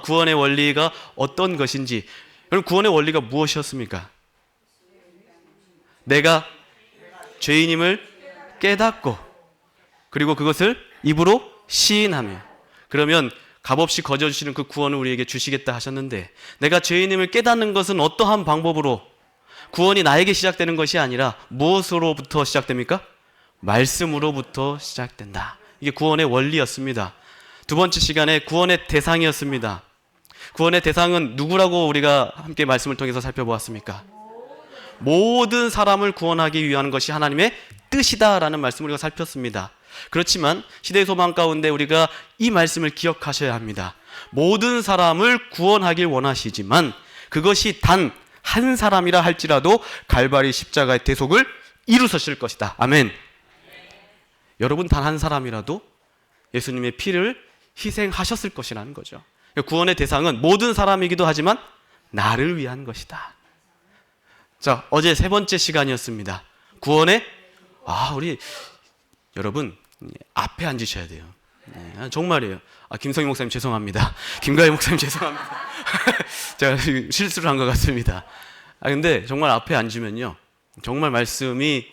구원의 원리가 어떤 것인지. 여러분, 구원의 원리가 무엇이었습니까? 내가 죄인임을 깨닫고, 그리고 그것을 입으로 시인하며. 그러면 값없이 거저주시는 그 구원을 우리에게 주시겠다 하셨는데, 내가 죄인임을 깨닫는 것은 어떠한 방법으로? 구원이 나에게 시작되는 것이 아니라 무엇으로부터 시작됩니까? 말씀으로부터 시작된다. 이게 구원의 원리였습니다. 두 번째 시간에 구원의 대상이었습니다. 구원의 대상은 누구라고 우리가 함께 말씀을 통해서 살펴보았습니까? 모든 사람을 구원하기 위한 것이 하나님의 뜻이다라는 말씀을 우리가 살폈습니다. 그렇지만 시대의 소망 가운데 우리가 이 말씀을 기억하셔야 합니다. 모든 사람을 구원하길 원하시지만 그것이 단 한 사람이라 할지라도 갈바리 십자가의 대속을 이루셨을 것이다. 아멘. 여러분, 단 한 사람이라도 예수님의 피를 희생하셨을 것이라는 거죠. 구원의 대상은 모든 사람이기도 하지만 나를 위한 것이다. 자, 어제 세 번째 시간이었습니다. 구원의 우리 여러분 앞에 앉으셔야 돼요. 네, 정말이에요. 김성희 목사님 죄송합니다. 김가희 목사님 죄송합니다. 제가 실수를 한 것 같습니다. 근데 정말 앞에 앉으면요, 정말 말씀이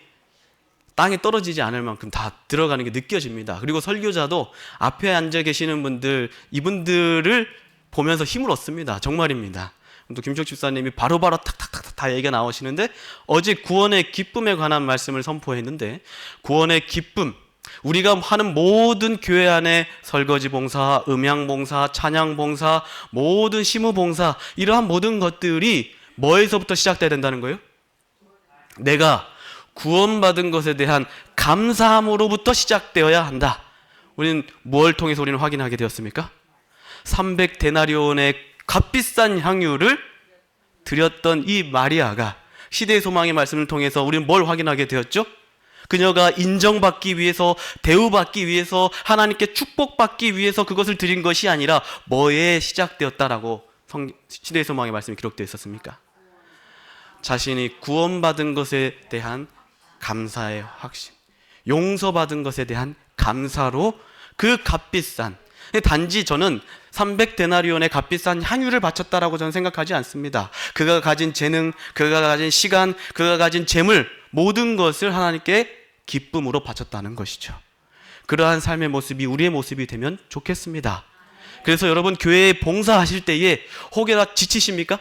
땅에 떨어지지 않을 만큼 다 들어가는 게 느껴집니다. 그리고 설교자도 앞에 앉아 계시는 분들, 이분들을 보면서 힘을 얻습니다. 정말입니다. 또 김철 집사님이 바로바로 탁탁탁 다 얘기가 나오시는데, 어제 구원의 기쁨에 관한 말씀을 선포했는데, 구원의 기쁨, 우리가 하는 모든 교회 안에 설거지 봉사, 음향 봉사, 찬양 봉사, 모든 시무 봉사, 이러한 모든 것들이 뭐에서부터 시작돼야 된다는 거예요? 내가 구원받은 것에 대한 감사함으로부터 시작되어야 한다. 우리는 뭘 통해서 우리는 확인하게 되었습니까? 300데나리온의 값비싼 향유를 드렸던 이 마리아가 시대의 소망의 말씀을 통해서 우리는 뭘 확인하게 되었죠? 그녀가 인정받기 위해서, 대우받기 위해서, 하나님께 축복받기 위해서 그것을 드린 것이 아니라 뭐에 시작되었다라고 시대의 소망의 말씀이 기록되어 있었습니까? 자신이 구원받은 것에 대한 감사의 확신, 용서받은 것에 대한 감사로 그 값비싼, 단지 저는 300데나리온의 값비싼 향유를 바쳤다라고 저는 생각하지 않습니다. 그가 가진 재능, 그가 가진 시간, 그가 가진 재물, 모든 것을 하나님께 기쁨으로 바쳤다는 것이죠. 그러한 삶의 모습이 우리의 모습이 되면 좋겠습니다. 그래서 여러분, 교회에 봉사하실 때에 혹여나 지치십니까?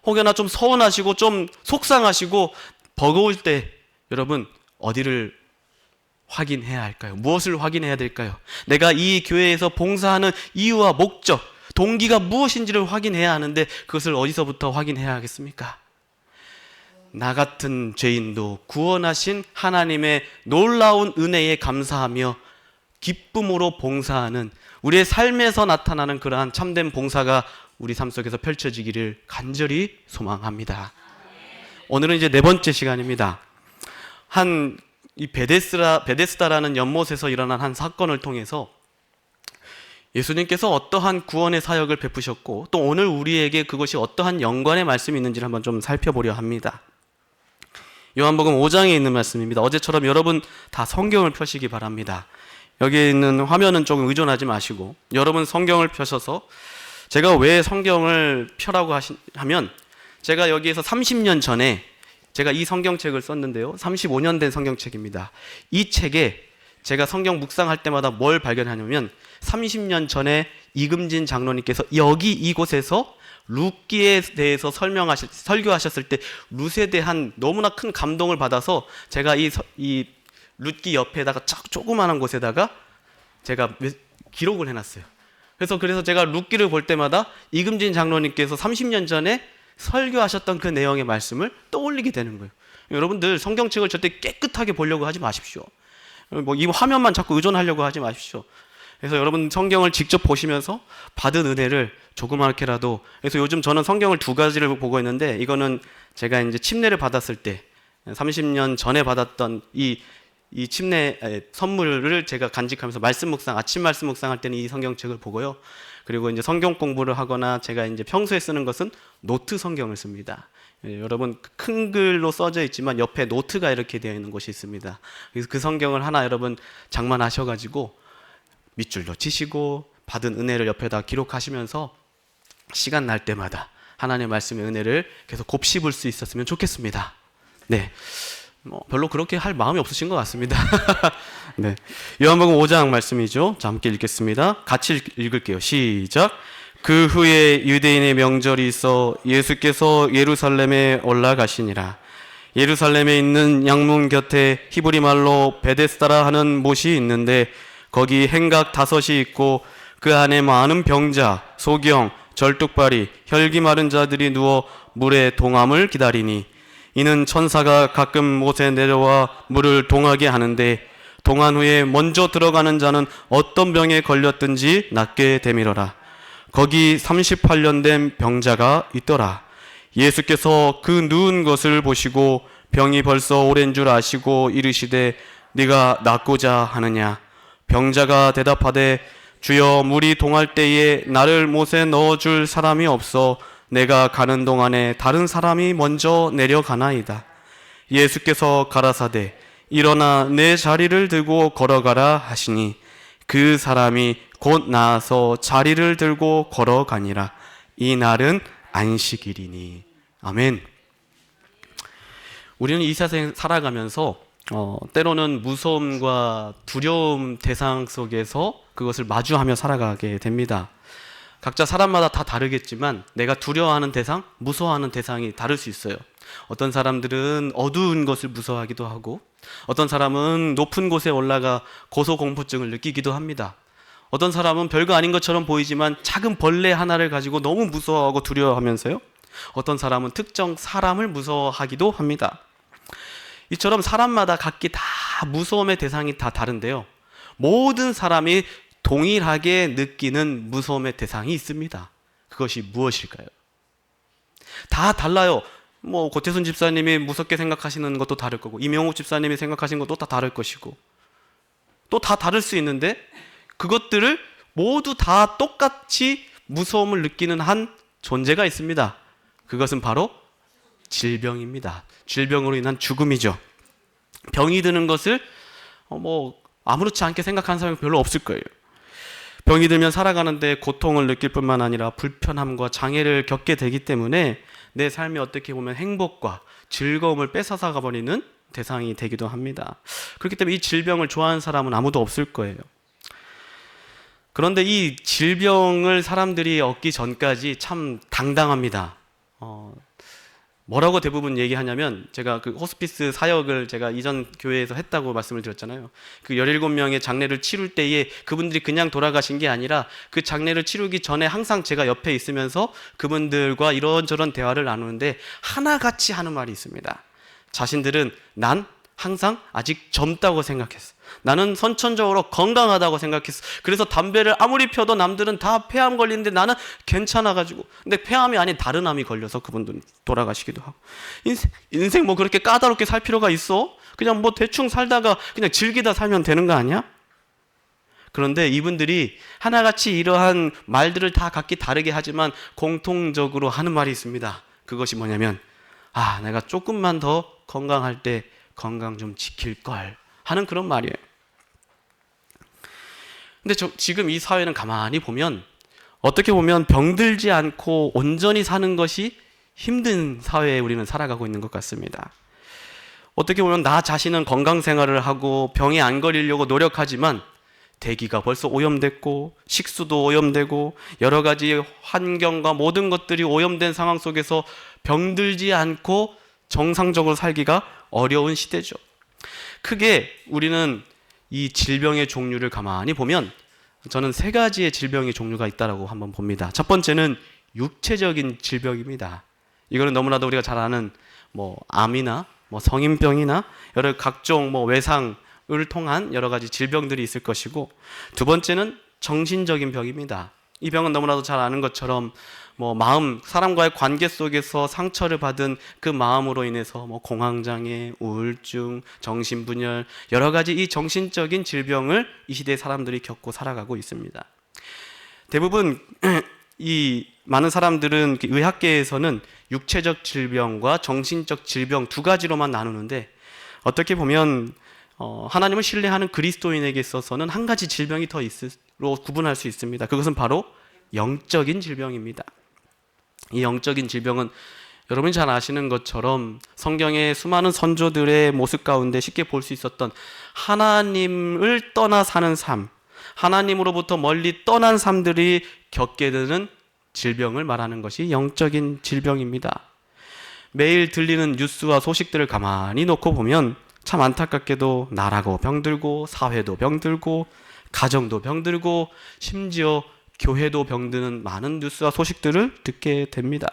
혹여나 좀 서운하시고 좀 속상하시고 버거울 때 여러분, 어디를 확인해야 할까요? 무엇을 확인해야 될까요? 내가 이 교회에서 봉사하는 이유와 목적, 동기가 무엇인지를 확인해야 하는데 그것을 어디서부터 확인해야 하겠습니까? 나 같은 죄인도 구원하신 하나님의 놀라운 은혜에 감사하며 기쁨으로 봉사하는, 우리의 삶에서 나타나는 그러한 참된 봉사가 우리 삶 속에서 펼쳐지기를 간절히 소망합니다. 오늘은 이제 네 번째 시간입니다. 이 베데스다라는 연못에서 일어난 한 사건을 통해서 예수님께서 어떠한 구원의 사역을 베푸셨고, 또 오늘 우리에게 그것이 어떠한 연관의 말씀이 있는지를 한번 좀 살펴보려 합니다. 요한복음 5장에 있는 말씀입니다. 어제처럼 여러분 다 성경을 펴시기 바랍니다. 여기 있는 화면은 조금 의존하지 마시고 여러분 성경을 펴셔서, 제가 왜 성경을 펴라고 하면, 제가 여기에서 30년 전에 제가 이 성경책을 썼는데요, 35년 된 성경책입니다. 이 책에 제가 성경 묵상할 때마다 뭘 발견하냐면, 30년 전에 이금진 장로님께서 여기 이곳에서 룻기에 대해서 설교하셨을 때 룻에 대한 너무나 큰 감동을 받아서 제가 이 룻기 옆에다가 조그마한 곳에다가 제가 기록을 해놨어요. 그래서 제가 룻기를 볼 때마다 이금진 장로님께서 30년 전에 설교하셨던 그 내용의 말씀을 떠올리게 되는 거예요. 여러분들 성경책을 절대 깨끗하게 보려고 하지 마십시오. 이 화면만 자꾸 의존하려고 하지 마십시오. 그래서 여러분 성경을 직접 보시면서 받은 은혜를 조그맣게라도, 그래서 요즘 저는 성경을 두 가지를 보고 있는데, 이거는 제가 이제 침례를 받았을 때 30년 전에 받았던 이 침례 선물을 제가 간직하면서 아침 말씀 묵상할 때는 이 성경책을 보고요. 그리고 이제 성경 공부를 하거나 제가 이제 평소에 쓰는 것은 노트 성경을 씁니다. 여러분 큰 글로 써져 있지만 옆에 노트가 이렇게 되어 있는 곳이 있습니다. 그래서 그 성경을 하나 여러분 장만하셔가지고 밑줄도 치시고 받은 은혜를 옆에다 기록하시면서 시간 날 때마다 하나님의 말씀의 은혜를 계속 곱씹을 수 있었으면 좋겠습니다. 네, 별로 그렇게 할 마음이 없으신 것 같습니다. 네, 요한복음 5장 말씀이죠. 자, 함께 읽겠습니다. 같이 읽을게요. 시작. 그 후에 유대인의 명절이 있어 예수께서 예루살렘에 올라가시니라. 예루살렘에 있는 양문 곁에 히브리 말로 베데스다라 하는 못이 있는데 거기 행각 5이 있고 그 안에 많은 병자, 소경, 절뚝발이, 혈기 마른 자들이 누워 물의 동함을 기다리니 이는 천사가 가끔 못에 내려와 물을 동하게 하는데 동한 후에 먼저 들어가는 자는 어떤 병에 걸렸든지 낫게 되밀어라. 거기 38년 된 병자가 있더라. 예수께서 그 누운 것을 보시고 병이 벌써 오랜 줄 아시고 이르시되 네가 낫고자 하느냐. 병자가 대답하되 주여 물이 동할 때에 나를 못에 넣어줄 사람이 없어 내가 가는 동안에 다른 사람이 먼저 내려가나이다. 예수께서 가라사대 일어나 내 자리를 들고 걸어가라 하시니 그 사람이 곧 나아서 자리를 들고 걸어가니라. 이 날은 안식일이니. 아멘. 우리는 이 세상 살아가면서 때로는 무서움과 두려움 대상 속에서 그것을 마주하며 살아가게 됩니다. 각자 사람마다 다 다르겠지만 내가 두려워하는 대상, 무서워하는 대상이 다를 수 있어요. 어떤 사람들은 어두운 것을 무서워하기도 하고 어떤 사람은 높은 곳에 올라가 고소공포증을 느끼기도 합니다. 어떤 사람은 별거 아닌 것처럼 보이지만 작은 벌레 하나를 가지고 너무 무서워하고 두려워하면서요. 어떤 사람은 특정 사람을 무서워하기도 합니다. 이처럼 사람마다 각기 다 무서움의 대상이 다 다른데요. 모든 사람이 동일하게 느끼는 무서움의 대상이 있습니다. 그것이 무엇일까요? 다 달라요. 고태순 집사님이 무섭게 생각하시는 것도 다를 거고 이명옥 집사님이 생각하시는 것도 다 다를 것이고 또 다 다를 수 있는데 그것들을 모두 다 똑같이 무서움을 느끼는 한 존재가 있습니다. 그것은 바로 질병입니다. 질병으로 인한 죽음이죠. 병이 드는 것을 아무렇지 않게 생각하는 사람이 별로 없을 거예요. 병이 들면 살아가는데 고통을 느낄 뿐만 아니라 불편함과 장애를 겪게 되기 때문에 내 삶이 어떻게 보면 행복과 즐거움을 뺏어서 가버리는 대상이 되기도 합니다. 그렇기 때문에 이 질병을 좋아하는 사람은 아무도 없을 거예요. 그런데 이 질병을 사람들이 얻기 전까지 참 당당합니다. 뭐라고 대부분 얘기하냐면 제가 그 호스피스 사역을 제가 이전 교회에서 했다고 말씀을 드렸잖아요. 그 17명의 장례를 치룰 때에 그분들이 그냥 돌아가신 게 아니라 그 장례를 치르기 전에 항상 제가 옆에 있으면서 그분들과 이런저런 대화를 나누는데 하나같이 하는 말이 있습니다. 자신들은 난 항상 아직 젊다고 생각했어. 나는 선천적으로 건강하다고 생각했어. 그래서 담배를 아무리 펴도 남들은 다 폐암 걸리는데 나는 괜찮아가지고. 근데 폐암이 아닌 다른 암이 걸려서 그분들은 돌아가시기도 하고. 인생 그렇게 까다롭게 살 필요가 있어? 그냥 대충 살다가 그냥 즐기다 살면 되는 거 아니야? 그런데 이분들이 하나같이 이러한 말들을 다 각기 다르게 하지만 공통적으로 하는 말이 있습니다. 그것이 뭐냐면 내가 조금만 더 건강할 때 건강 좀 지킬 걸 하는 그런 말이에요. 근데 지금 이 사회는 가만히 보면 어떻게 보면 병들지 않고 온전히 사는 것이 힘든 사회에 우리는 살아가고 있는 것 같습니다. 어떻게 보면 나 자신은 건강 생활을 하고 병에 안 걸리려고 노력하지만 대기가 벌써 오염됐고 식수도 오염되고 여러 가지 환경과 모든 것들이 오염된 상황 속에서 병들지 않고 정상적으로 살기가 어려운 시대죠. 크게 우리는 이 질병의 종류를 가만히 보면 저는 3가지의 질병의 종류가 있다고 한번 봅니다. 첫 번째는 육체적인 질병입니다. 이거는 너무나도 우리가 잘 아는 암이나 성인병이나 여러 각종 외상을 통한 여러 가지 질병들이 있을 것이고, 두 번째는 정신적인 병입니다. 이 병은 너무나도 잘 아는 것처럼 마음, 사람과의 관계 속에서 상처를 받은 그 마음으로 인해서 공황장애, 우울증, 정신분열, 여러 가지 이 정신적인 질병을 이 시대의 사람들이 겪고 살아가고 있습니다. 대부분 이 많은 사람들은 의학계에서는 육체적 질병과 정신적 질병 2가지로만 나누는데, 어떻게 보면 하나님을 신뢰하는 그리스도인에게 있어서는 한 가지 질병이 더 구분할 수 있습니다. 그것은 바로 영적인 질병입니다. 이 영적인 질병은 여러분이 잘 아시는 것처럼 성경의 수많은 선조들의 모습 가운데 쉽게 볼 수 있었던 하나님을 떠나 사는 삶, 하나님으로부터 멀리 떠난 삶들이 겪게 되는 질병을 말하는 것이 영적인 질병입니다. 매일 들리는 뉴스와 소식들을 가만히 놓고 보면 참 안타깝게도 나라고 병들고 사회도 병들고 가정도 병들고 심지어 교회도 병드는 많은 뉴스와 소식들을 듣게 됩니다.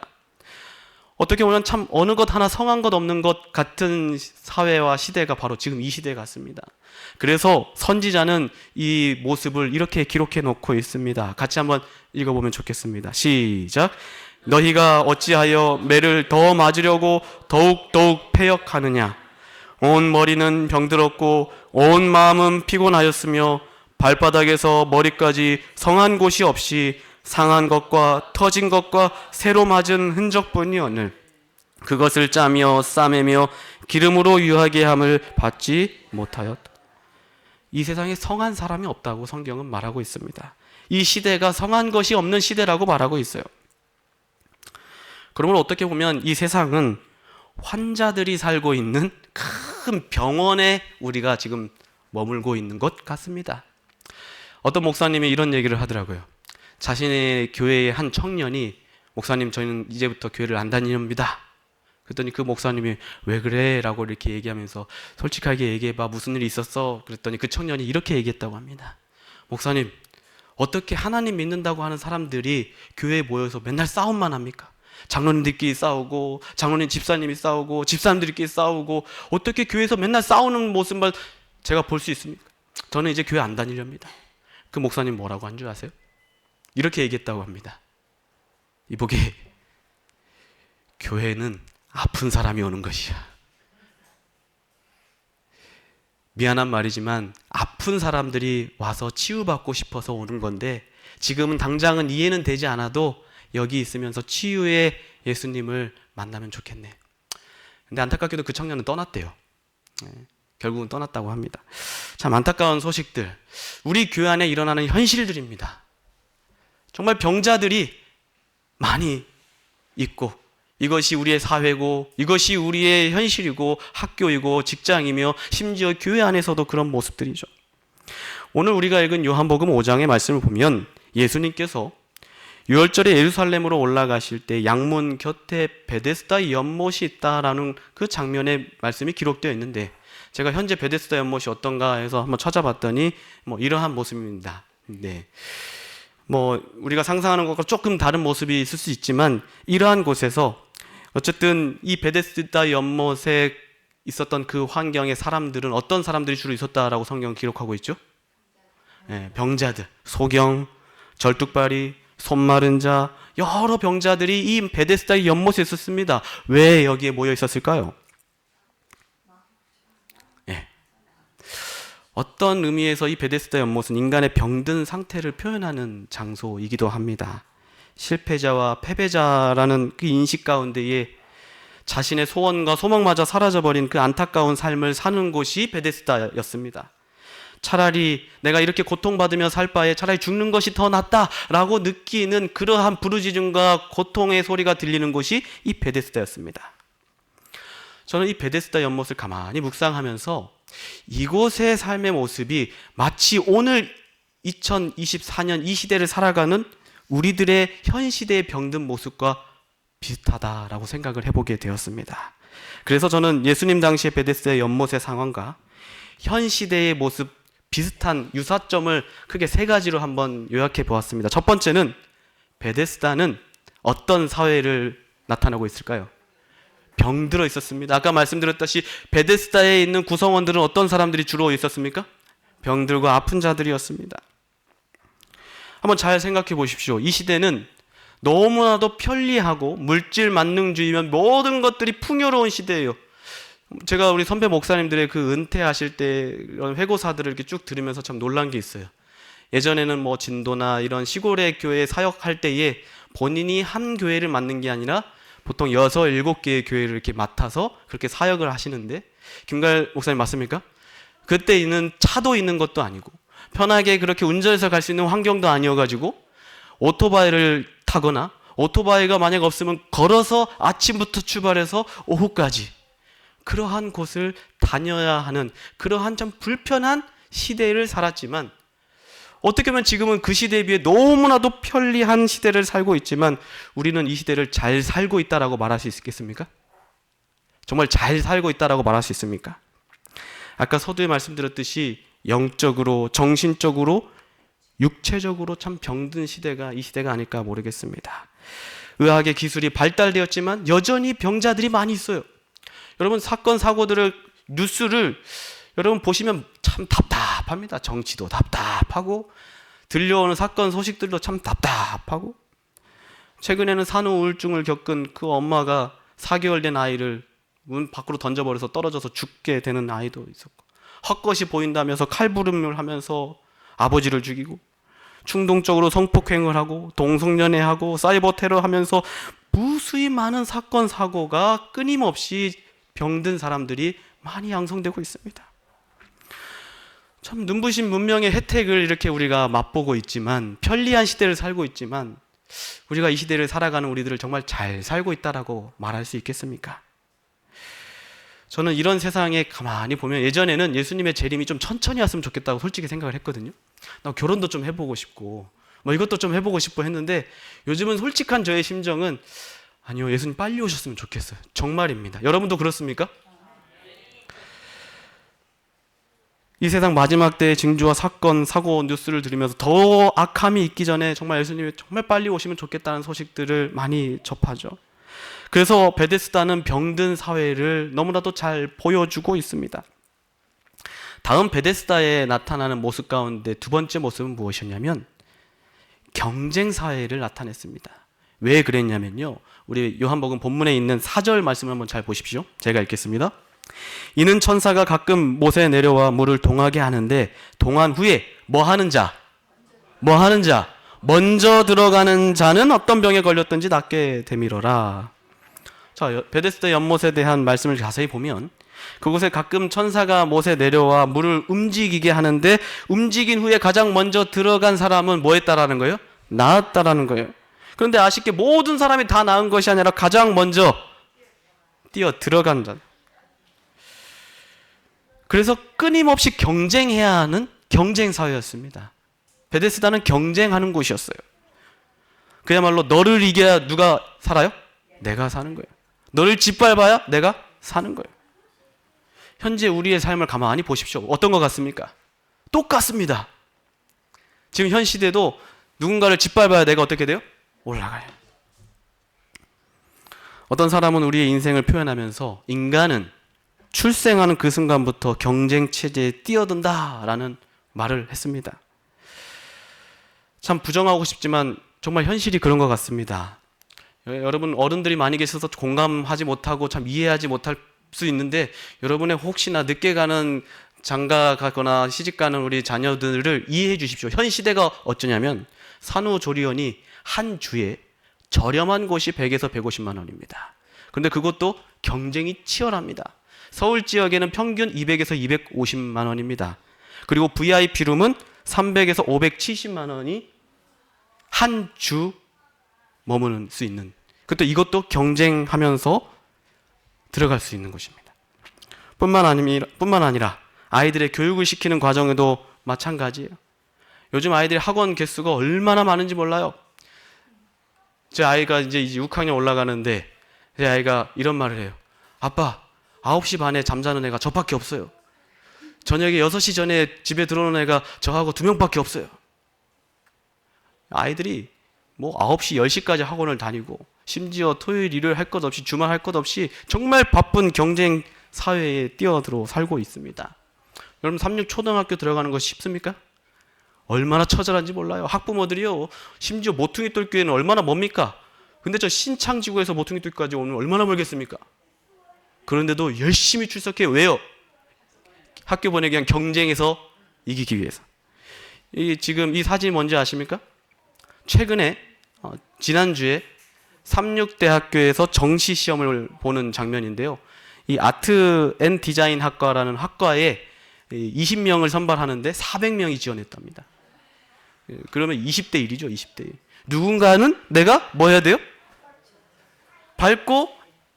어떻게 보면 참 어느 것 하나 성한 것 없는 것 같은 사회와 시대가 바로 지금 이 시대 같습니다. 그래서 선지자는 이 모습을 이렇게 기록해 놓고 있습니다. 같이 한번 읽어보면 좋겠습니다. 시작. 너희가 어찌하여 매를 더 맞으려고 더욱 패역하느냐. 온 머리는 병들었고 온 마음은 피곤하였으며 발바닥에서 머리까지 성한 곳이 없이 상한 것과 터진 것과 새로 맞은 흔적뿐이오늘 그것을 짜며 싸매며 기름으로 유하게 함을 받지 못하였다. 이 세상에 성한 사람이 없다고 성경은 말하고 있습니다. 이 시대가 성한 것이 없는 시대라고 말하고 있어요. 그러므로 어떻게 보면 이 세상은 환자들이 살고 있는 큰 병원에 우리가 지금 머물고 있는 것 같습니다. 어떤 목사님이 이런 얘기를 하더라고요. 자신의 교회의 한 청년이 목사님 저희는 이제부터 교회를 안 다닙니다. 그랬더니 그 목사님이 왜 그래? 라고 이렇게 얘기하면서 솔직하게 얘기해봐. 무슨 일이 있었어? 그랬더니 그 청년이 이렇게 얘기했다고 합니다. 목사님, 어떻게 하나님 믿는다고 하는 사람들이 교회에 모여서 맨날 싸움만 합니까? 장로님들끼리 싸우고 장로님 집사님이 싸우고 집사님들끼리 싸우고 어떻게 교회에서 맨날 싸우는 모습만 제가 볼 수 있습니까? 저는 이제 교회 안 다니렵니다. 그 목사님 뭐라고 한 줄 아세요? 이렇게 얘기했다고 합니다. 이보게 교회는 아픈 사람이 오는 것이야. 미안한 말이지만 아픈 사람들이 와서 치유받고 싶어서 오는 건데 지금은 당장은 이해는 되지 않아도 여기 있으면서 치유의 예수님을 만나면 좋겠네. 근데 안타깝게도 그 청년은 떠났대요. 결국은 떠났다고 합니다. 참 안타까운 소식들. 우리 교회 안에 일어나는 현실들입니다. 정말 병자들이 많이 있고 이것이 우리의 사회고 이것이 우리의 현실이고 학교이고 직장이며 심지어 교회 안에서도 그런 모습들이죠. 오늘 우리가 읽은 요한복음 5장의 말씀을 보면 예수님께서 유월절에 예루살렘으로 올라가실 때 양문 곁에 베데스다 연못이 있다라는 그 장면의 말씀이 기록되어 있는데 제가 현재 베데스다 연못이 어떤가 해서 한번 찾아봤더니 이러한 모습입니다. 네. 우리가 상상하는 것과 조금 다른 모습이 있을 수 있지만 이러한 곳에서 어쨌든 이 베데스다 연못에 있었던 그 환경의 사람들은 어떤 사람들이 주로 있었다라고 성경은 기록하고 있죠? 네, 병자들, 소경, 절뚝발이, 손 마른 자, 여러 병자들이 이 베데스다 연못에 있었습니다. 왜 여기에 모여 있었을까요? 네. 어떤 의미에서 이 베데스다 연못은 인간의 병든 상태를 표현하는 장소이기도 합니다. 실패자와 패배자라는 그 인식 가운데에 자신의 소원과 소망마저 사라져버린 그 안타까운 삶을 사는 곳이 베데스다였습니다. 차라리 내가 이렇게 고통받으며 살 바에 차라리 죽는 것이 더 낫다라고 느끼는 그러한 부르짖음과 고통의 소리가 들리는 곳이 이 베데스다였습니다. 저는 이 베데스다 연못을 가만히 묵상하면서 이곳의 삶의 모습이 마치 오늘 2024년 이 시대를 살아가는 우리들의 현 시대의 병든 모습과 비슷하다라고 생각을 해보게 되었습니다. 그래서 저는 예수님 당시의 베데스다 연못의 상황과 현 시대의 모습 비슷한 유사점을 크게 세 가지로 한번 요약해 보았습니다. 첫 번째는 베데스다는 어떤 사회를 나타내고 있을까요? 병들어 있었습니다. 아까 말씀드렸다시피 베데스다에 있는 구성원들은 어떤 사람들이 주로 있었습니까? 병들고 아픈 자들이었습니다. 한번 잘 생각해 보십시오. 이 시대는 너무나도 편리하고 물질 만능주의면 모든 것들이 풍요로운 시대예요. 제가 우리 선배 목사님들의 그 은퇴하실 때 이런 회고사들을 이렇게 쭉 들으면서 참 놀란 게 있어요. 예전에는 진도나 이런 시골의 교회에 사역할 때에 본인이 한 교회를 맡는 게 아니라 보통 6, 7개의 교회를 이렇게 맡아서 그렇게 사역을 하시는데 김갈 목사님 맞습니까? 그때 있는 차도 있는 것도 아니고 편하게 그렇게 운전해서 갈 수 있는 환경도 아니어가지고 오토바이를 타거나 오토바이가 만약 없으면 걸어서 아침부터 출발해서 오후까지 그러한 곳을 다녀야 하는 그러한 참 불편한 시대를 살았지만 어떻게 보면 지금은 그 시대에 비해 너무나도 편리한 시대를 살고 있지만 우리는 이 시대를 잘 살고 있다라고 말할 수 있겠습니까? 정말 잘 살고 있다라고 말할 수 있습니까? 아까 서두에 말씀드렸듯이 영적으로, 정신적으로, 육체적으로 참 병든 시대가 이 시대가 아닐까 모르겠습니다. 의학의 기술이 발달되었지만 여전히 병자들이 많이 있어요. 여러분 사건 사고들을 뉴스를 여러분 보시면 참 답답합니다. 정치도 답답하고 들려오는 사건 소식들도 참 답답하고 최근에는 산후 우울증을 겪은 그 엄마가 4개월 된 아이를 문 밖으로 던져버려서 떨어져서 죽게 되는 아이도 있었고 헛것이 보인다면서 칼부림을 하면서 아버지를 죽이고 충동적으로 성폭행을 하고 동성연애하고 사이버 테러하면서 무수히 많은 사건 사고가 끊임없이 병든 사람들이 많이 양성되고 있습니다. 참 눈부신 문명의 혜택을 이렇게 우리가 맛보고 있지만 편리한 시대를 살고 있지만 우리가 이 시대를 살아가는 우리들을 정말 잘 살고 있다라고 말할 수 있겠습니까? 저는 이런 세상에 가만히 보면 예전에는 예수님의 재림이 좀 천천히 왔으면 좋겠다고 솔직히 생각을 했거든요. 나 결혼도 좀 해보고 싶고 뭐 이것도 좀 해보고 싶고 했는데 요즘은 솔직한 저의 심정은 아니요, 예수님 빨리 오셨으면 좋겠어요. 정말입니다. 여러분도 그렇습니까? 이 세상 마지막 때의 징조와 사건, 사고, 뉴스를 들으면서 더 악함이 있기 전에 정말 예수님이 정말 빨리 오시면 좋겠다는 소식들을 많이 접하죠. 그래서 베데스다는 병든 사회를 너무나도 잘 보여주고 있습니다. 다음 베데스다에 나타나는 모습 가운데 두 번째 모습은 무엇이었냐면 경쟁 사회를 나타냈습니다. 왜 그랬냐면요. 우리 요한복음 본문에 있는 4절 말씀을 한번 잘 보십시오. 제가 읽겠습니다. 이는 천사가 가끔 못에 내려와 물을 동하게 하는데 동한 후에 뭐 하는 자? 먼저 들어가는 자는 어떤 병에 걸렸든지 낫게 되밀어라. 자, 베데스다 연못에 대한 말씀을 자세히 보면 그곳에 가끔 천사가 못에 내려와 물을 움직이게 하는데 움직인 후에 가장 먼저 들어간 사람은 뭐 했다라는 거예요? 나았다라는 거예요. 그런데 아쉽게 모든 사람이 다 나은 것이 아니라 가장 먼저 뛰어 들어간 자. 그래서 끊임없이 경쟁해야 하는 경쟁 사회였습니다. 베데스다는 경쟁하는 곳이었어요. 그야말로 너를 이겨야 누가 살아요? 내가 사는 거예요. 너를 짓밟아야 내가 사는 거예요. 현재 우리의 삶을 가만히 보십시오. 어떤 것 같습니까? 똑같습니다. 지금 현 시대도 누군가를 짓밟아야 내가 어떻게 돼요? 올라가요. 어떤 사람은 우리의 인생을 표현하면서 인간은 출생하는 그 순간부터 경쟁 체제에 뛰어든다라는 말을 했습니다. 참 부정하고 싶지만 정말 현실이 그런 것 같습니다. 여러분 어른들이 많이 계셔서 공감하지 못하고 참 이해하지 못할 수 있는데 여러분의 혹시나 늦게 가는 장가 가거나 시집 가는 우리 자녀들을 이해해 주십시오. 현 시대가 어쩌냐면 산후조리원이 한 주에 저렴한 곳이 100에서 150만 원입니다. 그런데 그것도 경쟁이 치열합니다. 서울 지역에는 평균 200에서 250만 원입니다. 그리고 VIP룸은 300에서 570만 원이 한 주 머무는 수 있는, 그것도 이것도 경쟁하면서 들어갈 수 있는 곳입니다. 뿐만 아니라 아이들의 교육을 시키는 과정에도 마찬가지예요. 요즘 아이들의 학원 개수가 얼마나 많은지 몰라요. 제 아이가 이제 6학년 올라가는데 제 아이가 이런 말을 해요. 아빠, 9시 반에 잠자는 애가 저밖에 없어요. 저녁에 6시 전에 집에 들어오는 애가 저하고 2명밖에 없어요. 아이들이 뭐 9시, 10시까지 학원을 다니고 심지어 토요일, 일요일 할 것 없이 주말 할 것 없이 정말 바쁜 경쟁 사회에 뛰어들어 살고 있습니다. 여러분 3, 6 초등학교 들어가는 거 쉽습니까? 얼마나 처절한지 몰라요. 학부모들이요. 심지어 모퉁이 뚫기에는 얼마나 멉니까? 근데 저 신창지구에서 모퉁이 뚫기까지 오면 얼마나 멀겠습니까? 그런데도 열심히 출석해요. 왜요? 학교 보내기 위한 경쟁에서 이기기 위해서. 지금 이 사진이 뭔지 아십니까? 최근에 지난주에 삼육대학교에서 정시 시험을 보는 장면인데요. 이 아트 앤 디자인 학과라는 학과에 20명을 선발하는데 400명이 지원했답니다. 그러면 20대 1이죠. 20대 1. 누군가는 내가 뭐 해야 돼요? 밟고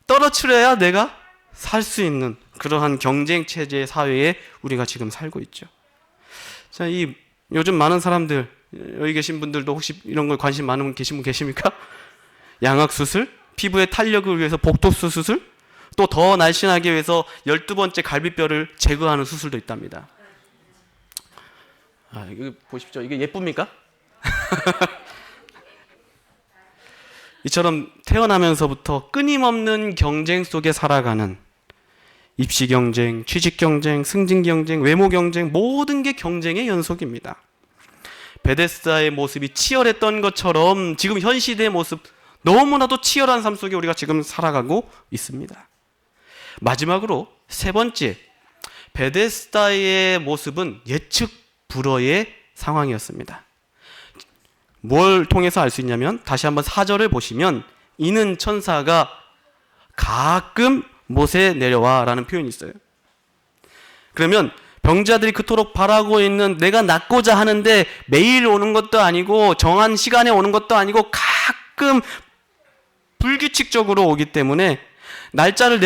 떨어뜨려야 내가 살 수 있는 그러한 경쟁 체제 사회에 우리가 지금 살고 있죠. 자, 이 요즘 많은 사람들, 여기 계신 분들도 혹시 이런 걸 관심 많은 분 계신 분 계십니까? 양악 수술, 피부의 탄력을 위해서 복도수 수술, 또 더 날씬하게 위해서 12번째 갈비뼈를 제거하는 수술도 있답니다. 아, 이거 보십시오. 이게 예쁩니까? 이처럼 태어나면서부터 끊임없는 경쟁 속에 살아가는 입시 경쟁, 취직 경쟁, 승진 경쟁, 외모 경쟁, 모든 게 경쟁의 연속입니다. 베데스다의 모습이 치열했던 것처럼 지금 현 시대의 모습 너무나도 치열한 삶 속에 우리가 지금 살아가고 있습니다. 마지막으로 세 번째, 베데스다의 모습은 예측 불허의 상황이었습니다. 뭘 통해서 알 수 있냐면 다시 한번 4절을 보시면 이는 천사가 가끔 못에 내려와 라는 표현이 있어요. 그러면 병자들이 그토록 바라고 있는 내가 낫고자 하는데 매일 오는 것도 아니고 정한 시간에 오는 것도 아니고 가끔 불규칙적으로 오기 때문에 날짜를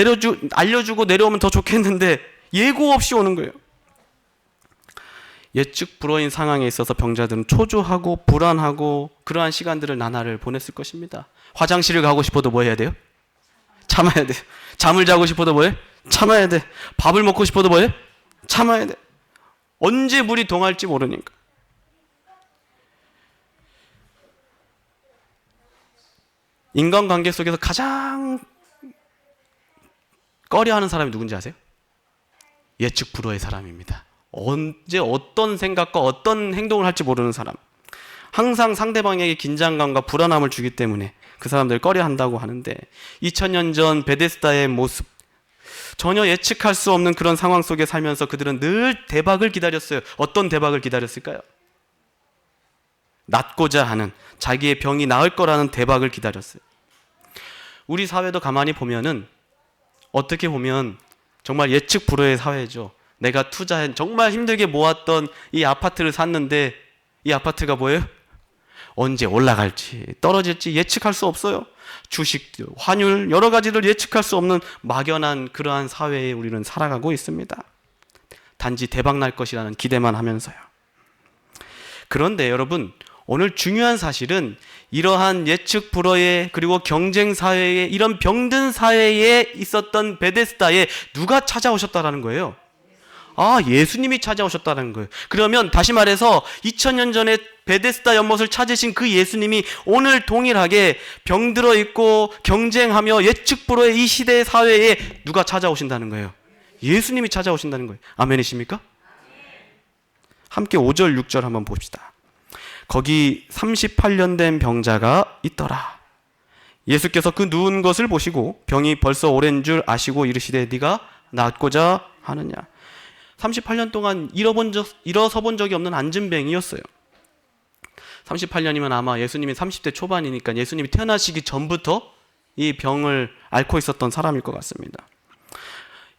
알려주고 내려오면 더 좋겠는데 예고 없이 오는 거예요. 예측 불허인 상황에 있어서 병자들은 초조하고 불안하고 그러한 시간들을 나날을 보냈을 것입니다. 화장실을 가고 싶어도 뭐 해야 돼요? 참아야 돼. 잠을 자고 싶어도 뭐해? 참아야 돼. 밥을 먹고 싶어도 뭐해? 참아야 돼. 언제 물이 동할지 모르니까. 인간관계 속에서 가장 꺼려하는 사람이 누군지 아세요? 예측 불허의 사람입니다. 언제 어떤 생각과 어떤 행동을 할지 모르는 사람. 항상 상대방에게 긴장감과 불안함을 주기 때문에 그 사람들 꺼려한다고 하는데 2000년 전 베데스다의 모습, 전혀 예측할 수 없는 그런 상황 속에 살면서 그들은 늘 대박을 기다렸어요. 어떤 대박을 기다렸을까요? 낫고자 하는, 자기의 병이 나을 거라는 대박을 기다렸어요. 우리 사회도 가만히 보면은 어떻게 보면 정말 예측 불허의 사회죠. 내가 투자한 정말 힘들게 모았던 이 아파트를 샀는데 이 아파트가 뭐예요? 언제 올라갈지 떨어질지 예측할 수 없어요. 주식, 환율 여러 가지를 예측할 수 없는 막연한 그러한 사회에 우리는 살아가고 있습니다. 단지 대박 날 것이라는 기대만 하면서요. 그런데 여러분, 오늘 중요한 사실은 이러한 예측 불허의 그리고 경쟁 사회에, 이런 병든 사회에 있었던 베데스다에 누가 찾아오셨다라는 거예요. 아, 예수님이 찾아오셨다는 거예요. 그러면 다시 말해서 2000년 전에 베데스다 연못을 찾으신 그 예수님이 오늘 동일하게 병들어 있고 경쟁하며 예측 불허의 이 시대의 사회에 누가 찾아오신다는 거예요? 예수님이 찾아오신다는 거예요. 아멘이십니까? 함께 5절 6절 한번 봅시다. 거기 38년 된 병자가 있더라. 예수께서 그 누운 것을 보시고 병이 벌써 오랜 줄 아시고 이르시되 네가 낫고자 하느냐. 38년 동안 일어서 본 적이 없는 안진뱅이였어요. 38년이면 아마 예수님이 30대 초반이니까 예수님이 태어나시기 전부터 이 병을 앓고 있었던 사람일 것 같습니다.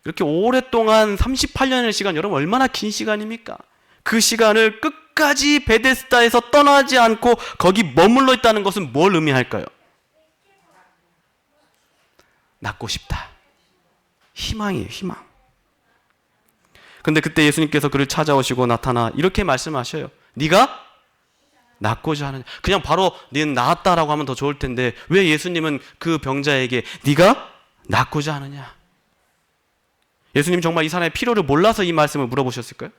이렇게 오랫동안 38년의 시간, 여러분 얼마나 긴 시간입니까? 그 시간을 끝까지 베데스다에서 떠나지 않고 거기 머물러 있다는 것은 뭘 의미할까요? 낫고 싶다. 희망이에요, 희망. 근데 그때 예수님께서 그를 찾아오시고 나타나 이렇게 말씀하셔요. 네가 낫고자 하느냐. 그냥 바로 네는 나았다라고 하면 더 좋을 텐데 왜 예수님은 그 병자에게 네가 낫고자 하느냐. 예수님 정말 이 사람의 필요를 몰라서 이 말씀을 물어보셨을까요?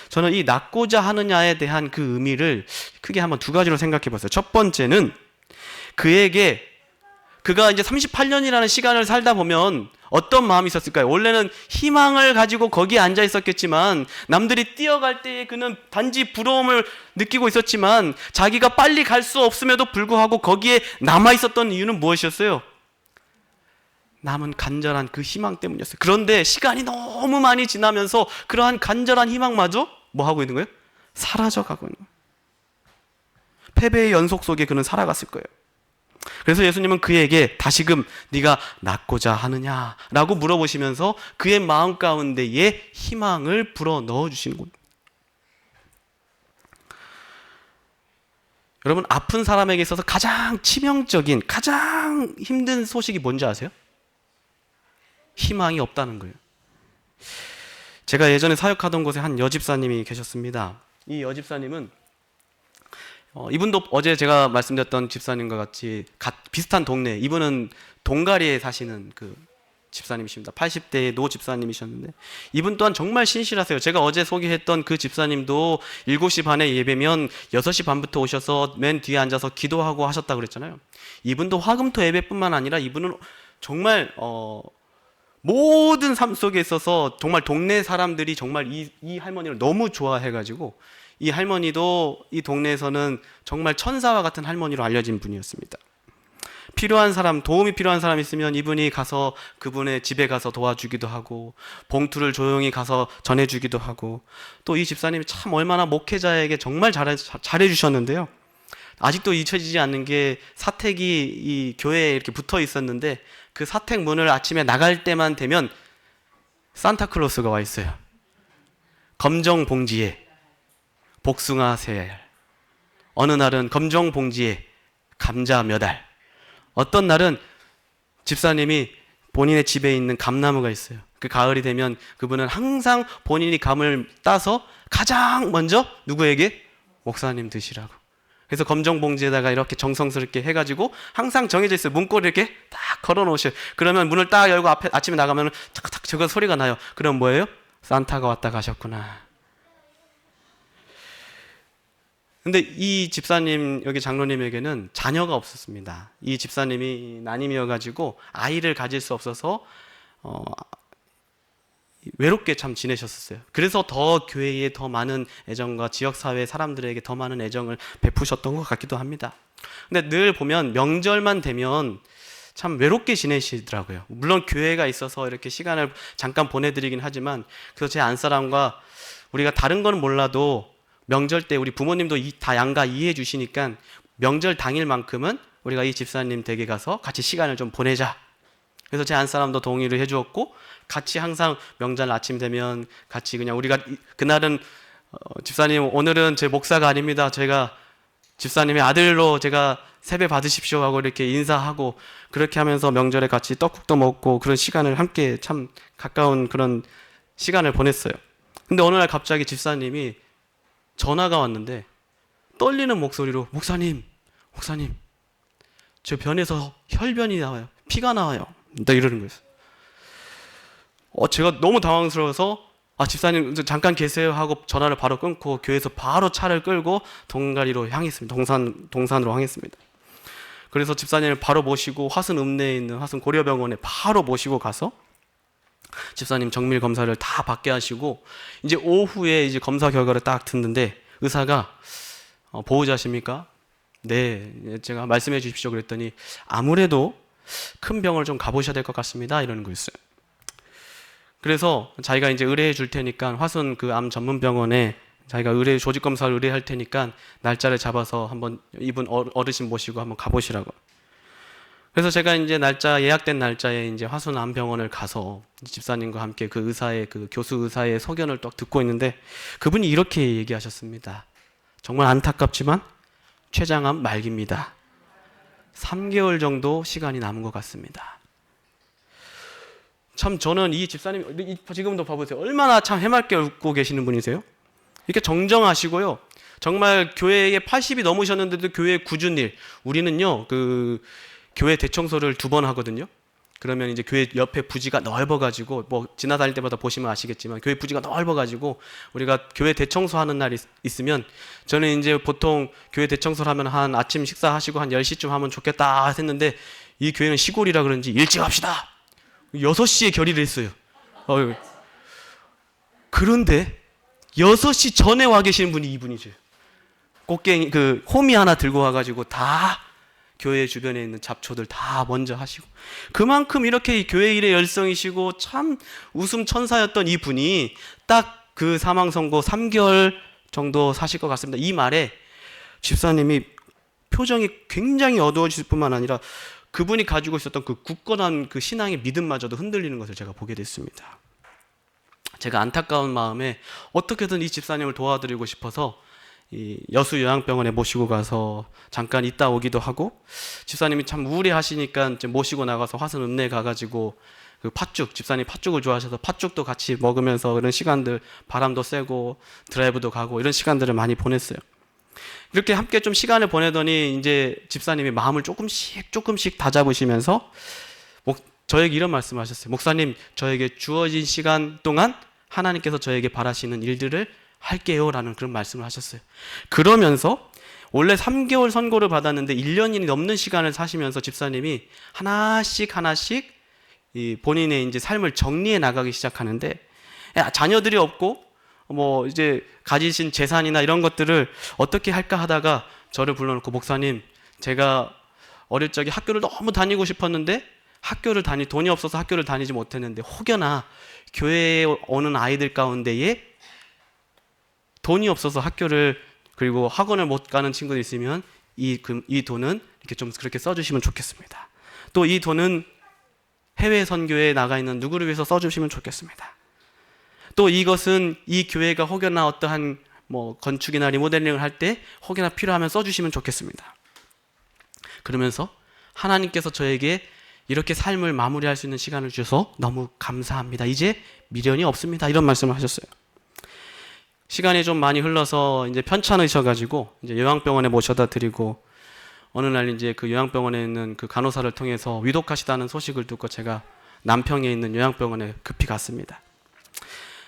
저는 이 낫고자 하느냐에 대한 그 의미를 크게 한번 두 가지로 생각해 봤어요. 첫 번째는 그가 이제 38년이라는 시간을 살다 보면 어떤 마음이 있었을까요? 원래는 희망을 가지고 거기에 앉아 있었겠지만 남들이 뛰어갈 때에 그는 단지 부러움을 느끼고 있었지만 자기가 빨리 갈 수 없음에도 불구하고 거기에 남아 있었던 이유는 무엇이었어요? 남은 간절한 그 희망 때문이었어요. 그런데 시간이 너무 많이 지나면서 그러한 간절한 희망마저 뭐 하고 있는 거예요? 사라져 가고 있는 거예요. 패배의 연속 속에 그는 살아갔을 거예요. 그래서 예수님은 그에게 다시금 네가 낫고자 하느냐라고 물어보시면서 그의 마음 가운데에 희망을 불어 넣어주시는 겁니다. 여러분, 아픈 사람에게 있어서 가장 치명적인, 가장 힘든 소식이 뭔지 아세요? 희망이 없다는 거예요. 제가 예전에 사역하던 곳에 한 여집사님이 계셨습니다. 이 여집사님은 이분도 어제 제가 말씀드렸던 집사님과 같이 비슷한 동네, 이분은 동가리에 사시는 그 집사님이십니다. 80대의 노 집사님이셨는데 이분 또한 정말 신실하세요. 제가 어제 소개했던 그 집사님도 7시 반에 예배면 6시 반부터 오셔서 맨 뒤에 앉아서 기도하고 하셨다고 그랬잖아요. 이분도 화금토 예배뿐만 아니라 이분은 정말 모든 삶 속에 있어서 정말 동네 사람들이 정말 이 할머니를 너무 좋아해가지고 이 할머니도 이 동네에서는 정말 천사와 같은 할머니로 알려진 분이었습니다. 필요한 사람, 도움이 필요한 사람 있으면 이분이 가서 그분의 집에 가서 도와주기도 하고 봉투를 조용히 가서 전해주기도 하고 또 이 집사님이 참 얼마나 목회자에게 정말 잘해주셨는데요. 아직도 잊혀지지 않는 게 사택이 이 교회에 이렇게 붙어 있었는데 그 사택 문을 아침에 나갈 때만 되면 산타클로스가 와 있어요. 검정 봉지에 복숭아 3알, 어느 날은 검정 봉지에 감자 몇 알, 어떤 날은 집사님이 본인의 집에 있는 감나무가 있어요. 그 가을이 되면 그분은 항상 본인이 감을 따서 가장 먼저 누구에게? 목사님 드시라고. 그래서 검정 봉지에다가 이렇게 정성스럽게 해가지고 항상 정해져 있어요. 문고리 이렇게 딱 걸어 놓으셔요. 그러면 문을 딱 열고 앞에 아침에 나가면 탁탁 저거 소리가 나요. 그럼 뭐예요? 산타가 왔다 가셨구나. 근데 이 집사님, 여기 장로님에게는 자녀가 없었습니다. 이 집사님이 난임이어가지고 아이를 가질 수 없어서 외롭게 참 지내셨었어요. 그래서 더 교회에 더 많은 애정과 지역사회 사람들에게 더 많은 애정을 베푸셨던 것 같기도 합니다. 근데 늘 보면 명절만 되면 참 외롭게 지내시더라고요. 물론 교회가 있어서 이렇게 시간을 잠깐 보내드리긴 하지만 그래서 제 안사람과 우리가 다른 건 몰라도 명절 때 우리 부모님도 다 양가 이해해 주시니까 명절 당일만큼은 우리가 이 집사님 댁에 가서 같이 시간을 좀 보내자. 그래서 제 안사람도 동의를 해주었고 같이 항상 명절 아침 되면 같이 그냥 우리가 그날은 집사님 오늘은 제 목사가 아닙니다. 제가 집사님의 아들로 제가 세배 받으십시오 하고 이렇게 인사하고 그렇게 하면서 명절에 같이 떡국도 먹고 그런 시간을 함께 참 가까운 그런 시간을 보냈어요. 근데 어느 날 갑자기 집사님이 전화가 왔는데 떨리는 목소리로 목사님 저 변에서 혈변이 나와요. 피가 나와요. 나 이러는 거였어요. 제가 너무 당황스러워서 집사님 잠깐 계세요 하고 전화를 바로 끊고 교회에서 바로 차를 끌고 동가리로 향했습니다. 동산으로 향했습니다. 그래서 집사님을 바로 모시고 화순 읍내에 있는 화순 고려병원에 바로 모시고 가서 집사님 정밀 검사를 다 받게 하시고 이제 오후에 이제 검사 결과를 딱 듣는데 의사가 보호자십니까? 네, 제가 말씀해 주십시오 그랬더니 아무래도 큰 병을 좀 가보셔야 될 것 같습니다 이러는 거였어요. 그래서 자기가 이제 의뢰해 줄 테니까 화순 그 암 전문병원에 자기가 조직 검사를 의뢰할 테니까 날짜를 잡아서 한번 이분 어르신 모시고 한번 가보시라고. 그래서 제가 이제 예약된 날짜에 이제 화순 암병원을 가서 집사님과 함께 그 의사의 그 교수 의사의 소견을 또 듣고 있는데 그분이 이렇게 얘기하셨습니다. 정말 안타깝지만 췌장암 말기입니다. 3개월 정도 시간이 남은 것 같습니다. 참 저는 이 집사님 지금도 봐보세요. 얼마나 참 해맑게 웃고 계시는 분이세요. 이렇게 정정하시고요. 정말 교회에 80이 넘으셨는데도 교회 꾸준 일. 우리는요 그 교회 대청소를 2번 하거든요. 그러면 이제 교회 옆에 부지가 넓어가지고 뭐 지나다닐 때마다 보시면 아시겠지만 교회 부지가 넓어가지고 우리가 교회 대청소하는 날이 있으면 저는 이제 보통 교회 대청소를 하면 한 아침 식사하시고 한 10시쯤 하면 좋겠다 했는데 이 교회는 시골이라 그런지 일찍 합시다. 6시에 결의를 했어요. 그런데 6시 전에 와 계시는 분이 이분이죠. 꽃갱이 그 호미 하나 들고 와가지고 다 교회 주변에 있는 잡초들 다 먼저 하시고 그만큼 이렇게 교회 일에 열성이시고 참 웃음 천사였던 이분이 딱 그 사망 선고 3개월 정도 사실 것 같습니다. 이 말에 집사님이 표정이 굉장히 어두워질 뿐만 아니라 그분이 가지고 있었던 그 굳건한 그 신앙의 믿음마저도 흔들리는 것을 제가 보게 됐습니다. 제가 안타까운 마음에 어떻게든 이 집사님을 도와드리고 싶어서 이 여수 요양병원에 모시고 가서 잠깐 있다 오기도 하고, 집사님이 참 우울해하시니까 이제 모시고 나가서 화순 읍내 가가지고 그 팥죽, 집사님 팥죽을 좋아하셔서 팥죽도 같이 먹으면서 그런 시간들, 바람도 쐬고 드라이브도 가고 이런 시간들을 많이 보냈어요. 이렇게 함께 좀 시간을 보내더니 이제 집사님이 마음을 조금씩 다잡으시면서 저에게 이런 말씀을 하셨어요. 목사님, 저에게 주어진 시간 동안 하나님께서 저에게 바라시는 일들을 할게요 라는 그런 말씀을 하셨어요. 그러면서 원래 3개월 선고를 받았는데 1년이 넘는 시간을 사시면서 집사님이 하나씩 이 본인의 이제 삶을 정리해 나가기 시작하는데, 자녀들이 없고 뭐 이제 가지신 재산이나 이런 것들을 어떻게 할까 하다가 저를 불러놓고, 목사님, 제가 어릴 적에 학교를 너무 다니고 싶었는데 돈이 없어서 학교를 다니지 못했는데, 혹여나 교회에 오는 아이들 가운데에 돈이 없어서 학교를 그리고 학원을 못 가는 친구들 있으면 이 돈은 이렇게 좀 그렇게 써주시면 좋겠습니다. 또 이 돈은 해외 선교에 나가 있는 누구를 위해서 써주시면 좋겠습니다. 또 이것은 이 교회가 혹여나 어떠한 뭐 건축이나 리모델링을 할 때 혹여나 필요하면 써주시면 좋겠습니다. 그러면서 하나님께서 저에게 이렇게 삶을 마무리할 수 있는 시간을 주셔서 너무 감사합니다. 이제 미련이 없습니다. 이런 말씀을 하셨어요. 시간이 좀 많이 흘러서 이제 편찮으셔가지고 이제 요양병원에 모셔다 드리고, 어느 날 이제 그 요양병원에 있는 그 간호사를 통해서 위독하시다는 소식을 듣고 제가 남평에 있는 요양병원에 급히 갔습니다.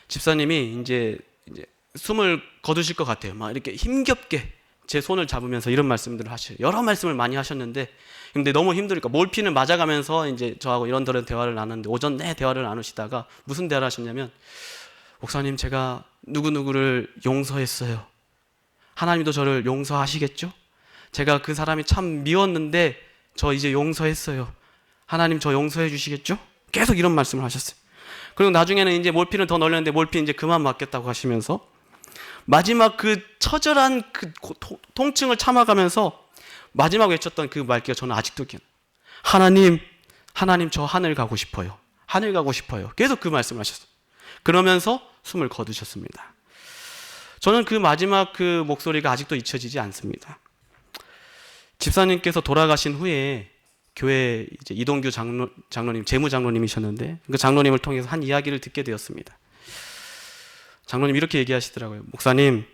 집사님이 이제 숨을 거두실 것 같아요. 막 이렇게 힘겹게 제 손을 잡으면서 이런 말씀들을 하셔요. 여러 말씀을 많이 하셨는데, 근데 너무 힘드니까 몰핀을 맞아가면서 이제 저하고 이런저런 대화를 나눴는데, 오전 내 대화를 나누시다가 무슨 대화를 하셨냐면, 목사님, 제가 누구누구를 용서했어요. 하나님도 저를 용서하시겠죠? 제가 그 사람이 참 미웠는데 저 이제 용서했어요. 하나님 저 용서해 주시겠죠? 계속 이런 말씀을 하셨어요. 그리고 나중에는 이제 몰핀을 더 넣으려는데 몰핀 이제 그만 맞겠다고 하시면서 마지막 그 처절한 그 통증을 참아가면서 마지막 외쳤던 그 말귀가 저는 아직도 기억나요. 하나님 저 하늘 가고 싶어요. 하늘 가고 싶어요. 계속 그 말씀을 하셨어요. 그러면서 숨을 거두셨습니다. 저는 그 마지막 그 목소리가 아직도 잊혀지지 않습니다. 집사님께서 돌아가신 후에 교회 이제 이동규 장로님, 재무장로님이셨는데 그 장로님을 통해서 한 이야기를 듣게 되었습니다. 장로님 이렇게 얘기하시더라고요. 목사님,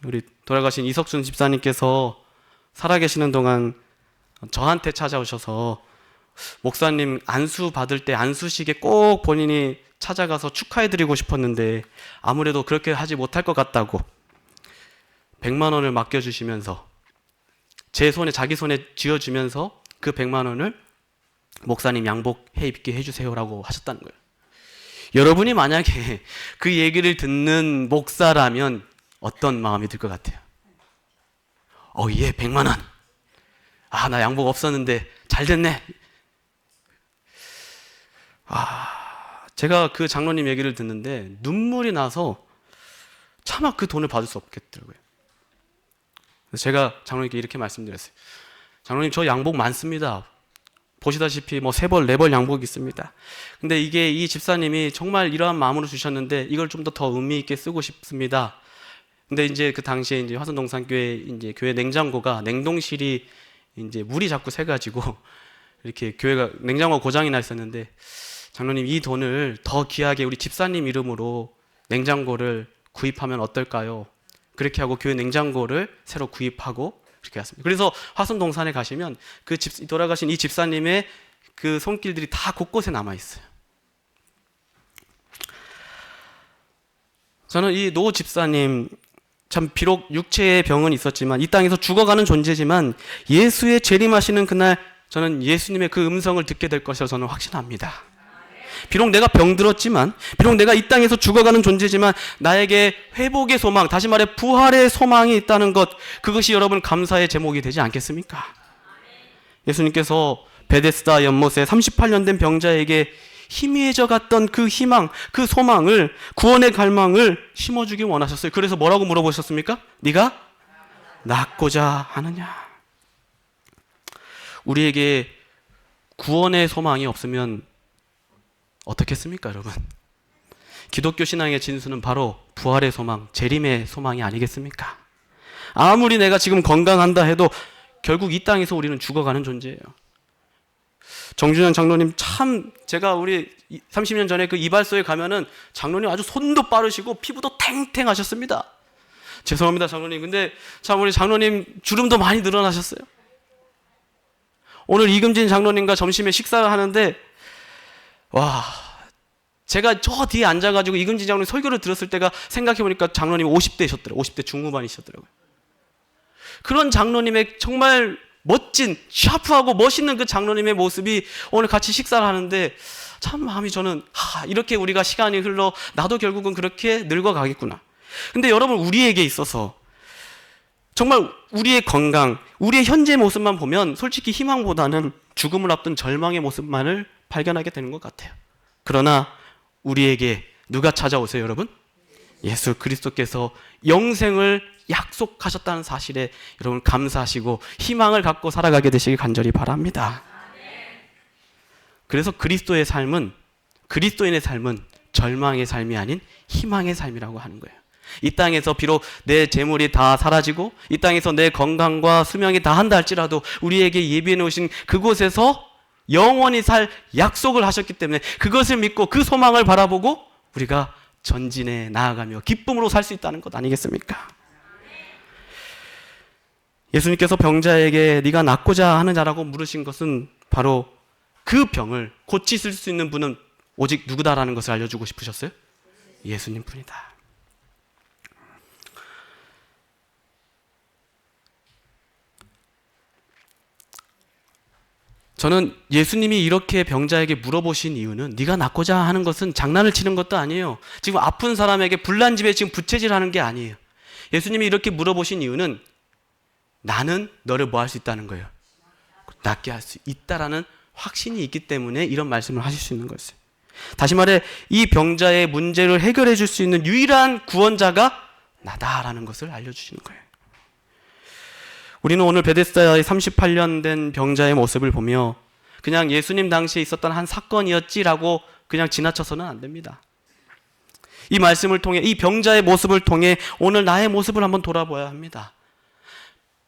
우리 돌아가신 이석순 집사님께서 살아계시는 동안 저한테 찾아오셔서 목사님 안수 받을 때 안수식에 꼭 본인이 찾아가서 축하해드리고 싶었는데 아무래도 그렇게 하지 못할 것 같다고 100만 원을 맡겨주시면서 자기 손에 쥐어주면서 그 100만 원을 목사님 양복해 입게 해주세요라고 하셨다는 거예요. 여러분이 만약에 그 얘기를 듣는 목사라면 어떤 마음이 들 것 같아요? 예, 100만 원. 나 양복 없었는데 잘 됐네. 제가 그 장로님 얘기를 듣는데 눈물이 나서 차마 그 돈을 받을 수 없겠더라고요. 그래서 제가 장로님께 이렇게 말씀드렸어요. 장로님, 저 양복 많습니다. 보시다시피 뭐 3벌, 4벌 양복이 있습니다. 근데 이게 이 집사님이 정말 이러한 마음으로 주셨는데 이걸 좀 더 의미 있게 쓰고 싶습니다. 근데 이제 그 당시에 이제 화순동산교회 이제 교회 냉장고가 냉동실이 이제 물이 자꾸 새가지고 이렇게 교회가 냉장고 고장이 나 있었는데, 장로님 이 돈을 더 귀하게 우리 집사님 이름으로 냉장고를 구입하면 어떨까요? 그렇게 하고 교회 냉장고를 새로 구입하고 그렇게 했습니다. 그래서 화순동산에 가시면 돌아가신 이 집사님의 그 손길들이 다 곳곳에 남아 있어요. 저는 이 노 집사님 참 비록 육체의 병은 있었지만 이 땅에서 죽어가는 존재지만 예수의 재림하시는 그날 저는 예수님의 그 음성을 듣게 될 것이라 저는 확신합니다. 비록 내가 병들었지만, 비록 내가 이 땅에서 죽어가는 존재지만 나에게 회복의 소망, 다시 말해 부활의 소망이 있다는 것, 그것이 여러분 감사의 제목이 되지 않겠습니까? 예수님께서 베데스다 연못에 38년 된 병자에게 희미해져 갔던 그 희망, 그 소망을, 구원의 갈망을 심어주기 원하셨어요. 그래서 뭐라고 물어보셨습니까? 네가 낫고자 하느냐? 우리에게 구원의 소망이 없으면 어떻겠습니까, 여러분? 기독교 신앙의 진수는 바로 부활의 소망, 재림의 소망이 아니겠습니까? 아무리 내가 지금 건강한다 해도 결국 이 땅에서 우리는 죽어가는 존재예요. 정준현 장로님 참, 제가 우리 30년 전에 그 이발소에 가면은 장로님 아주 손도 빠르시고 피부도 탱탱하셨습니다. 죄송합니다, 장로님. 근데 참 우리 장로님 주름도 많이 늘어나셨어요. 오늘 이금진 장로님과 점심에 식사를 하는데, 와, 제가 저 뒤에 앉아가지고 이금진 장로님 설교를 들었을 때가 생각해보니까 장로님 50대셨더라고요. 50대 중후반이셨더라고요. 그런 장로님의 정말 멋진, 샤프하고 멋있는 그 장로님의 모습이 오늘 같이 식사를 하는데 참 마음이 저는 이렇게 우리가 시간이 흘러 나도 결국은 그렇게 늙어가겠구나. 근데 여러분, 우리에게 있어서 정말 우리의 건강, 우리의 현재 모습만 보면 솔직히 희망보다는 죽음을 앞둔 절망의 모습만을 발견하게 되는 것 같아요. 그러나 우리에게 누가 찾아오세요, 여러분? 예수 그리스도께서 영생을 약속하셨다는 사실에 여러분 감사하시고 희망을 갖고 살아가게 되시길 간절히 바랍니다. 그래서 그리스도인의 삶은 절망의 삶이 아닌 희망의 삶이라고 하는 거예요. 이 땅에서 비록 내 재물이 다 사라지고 이 땅에서 내 건강과 수명이 다 한다 할지라도 우리에게 예비해 놓으신 그곳에서 영원히 살 약속을 하셨기 때문에 그것을 믿고 그 소망을 바라보고 우리가 전진해 나아가며 기쁨으로 살 수 있다는 것 아니겠습니까? 예수님께서 병자에게 네가 낫고자 하는 자라고 물으신 것은 바로 그 병을 고치실 수 있는 분은 오직 누구다라는 것을 알려주고 싶으셨어요? 예수님 뿐이다. 저는 예수님이 이렇게 병자에게 물어보신 이유는 네가 낫고자 하는 것은 장난을 치는 것도 아니에요. 지금 아픈 사람에게 불난 집에 지금 부채질하는 게 아니에요. 예수님이 이렇게 물어보신 이유는 나는 너를 뭐 할 수 있다는 거예요? 낫게 할 수 있다라는 확신이 있기 때문에 이런 말씀을 하실 수 있는 거였어요. 다시 말해 이 병자의 문제를 해결해 줄 수 있는 유일한 구원자가 나다라는 것을 알려주시는 거예요. 우리는 오늘 베데스다의 38년 된 병자의 모습을 보며 그냥 예수님 당시에 있었던 한 사건이었지라고 그냥 지나쳐서는 안 됩니다. 이 말씀을 통해, 이 병자의 모습을 통해 오늘 나의 모습을 한번 돌아봐야 합니다.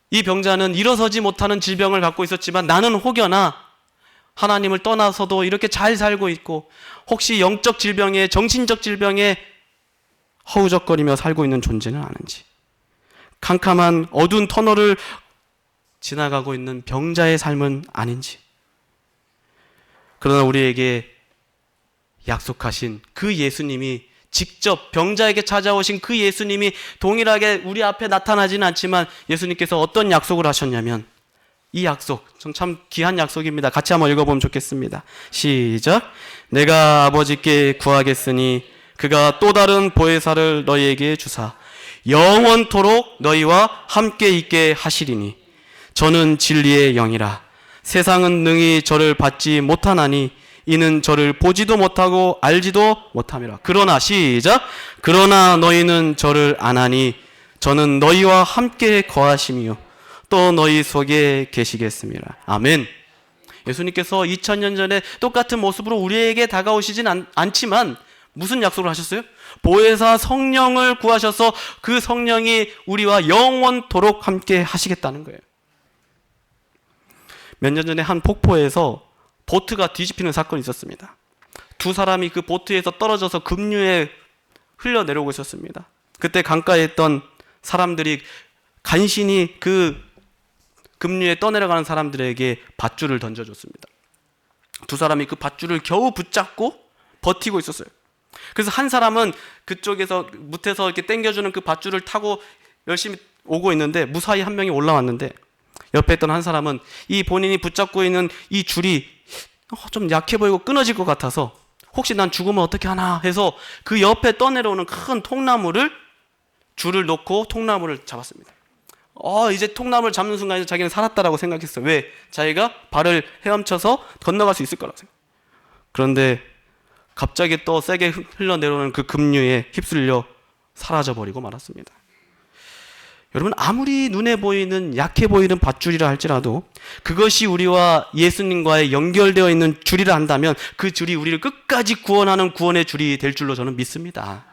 이 병자는 일어서지 못하는 질병을 갖고 있었지만 나는 혹여나 하나님을 떠나서도 이렇게 잘 살고 있고 혹시 영적 질병에, 정신적 질병에 허우적거리며 살고 있는 존재는 아는지, 캄캄한 어두운 터널을 지나가고 있는 병자의 삶은 아닌지, 그러나 우리에게 약속하신 그 예수님이, 직접 병자에게 찾아오신 그 예수님이 동일하게 우리 앞에 나타나지는 않지만 예수님께서 어떤 약속을 하셨냐면, 이 약속, 참 귀한 약속입니다. 같이 한번 읽어보면 좋겠습니다. 시작. 내가 아버지께 구하겠으니 그가 또 다른 보혜사를 너희에게 주사 영원토록 너희와 함께 있게 하시리니 저는 진리의 영이라. 세상은 능히 저를 받지 못하나니 이는 저를 보지도 못하고 알지도 못함이라. 그러나 시작. 그러나 너희는 저를 아나니 저는 너희와 함께 거하심이요 또 너희 속에 계시겠습니다. 아멘. 예수님께서 2000년 전에 똑같은 모습으로 우리에게 다가오시진 않지만 무슨 약속을 하셨어요? 보혜사 성령을 구하셔서 그 성령이 우리와 영원토록 함께 하시겠다는 거예요. 몇 년 전에 한 폭포에서 보트가 뒤집히는 사건이 있었습니다. 두 사람이 그 보트에서 떨어져서 급류에 흘러내려오고 있었습니다. 그때 강가에 있던 사람들이 간신히 그 급류에 떠내려가는 사람들에게 밧줄을 던져줬습니다. 두 사람이 그 밧줄을 겨우 붙잡고 버티고 있었어요. 그래서 한 사람은 그쪽에서 무태서 이렇게 당겨주는 그 밧줄을 타고 열심히 오고 있는데 무사히 한 명이 올라왔는데 옆에 있던 한 사람은 이 본인이 붙잡고 있는 이 줄이 좀 약해 보이고 끊어질 것 같아서 혹시 난 죽으면 어떻게 하나 해서 그 옆에 떠내려오는 큰 통나무를 줄을 놓고 통나무를 잡았습니다. 이제 통나무를 잡는 순간에 자기는 살았다라고 생각했어요. 왜? 자기가 발을 헤엄쳐서 건너갈 수 있을 거라고 생각. 그런데 갑자기 또 세게 흘러내려오는 그 급류에 휩쓸려 사라져버리고 말았습니다. 여러분, 아무리 눈에 보이는 약해 보이는 밧줄이라 할지라도 그것이 우리와 예수님과의 연결되어 있는 줄이라 한다면 그 줄이 우리를 끝까지 구원하는 구원의 줄이 될 줄로 저는 믿습니다.